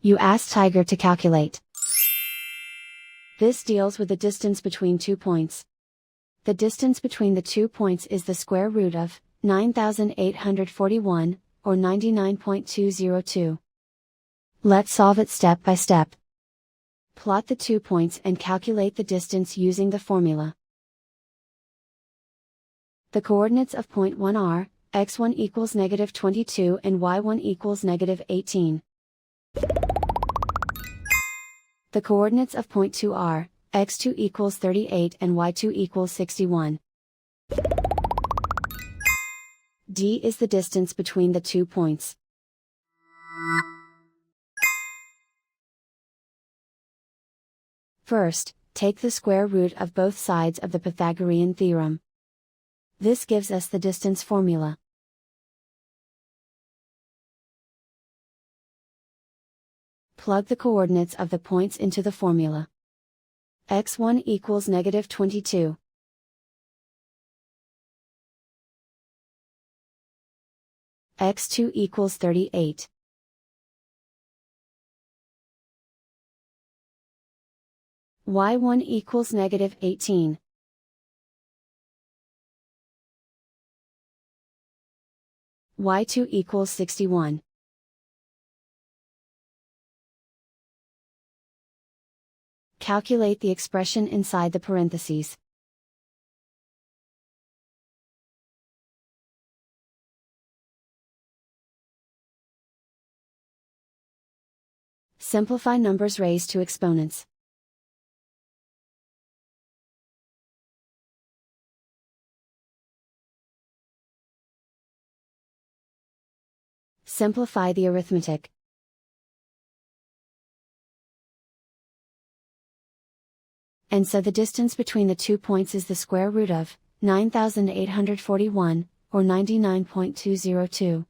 You ask Tiger to calculate. This deals with the distance between 2 points. The distance between the 2 points is the square root of 9,841, or 99.202. Let's solve it step by step. Plot the 2 points and calculate the distance using the formula. The coordinates of point 1 are, x1 equals -22 and y1 equals -18. The coordinates of point 2 are, x2 equals 38 and y2 equals 61. D is the distance between the 2 points. First, take the square root of both sides of the Pythagorean theorem. This gives us the distance formula. Plug the coordinates of the points into the formula. x1 equals -22. x2 equals 38. y1 equals -18. y2 equals 61. Calculate the expression inside the parentheses. Simplify numbers raised to exponents. Simplify the arithmetic. And so the distance between the 2 points is the square root of 9,841, or 99.202.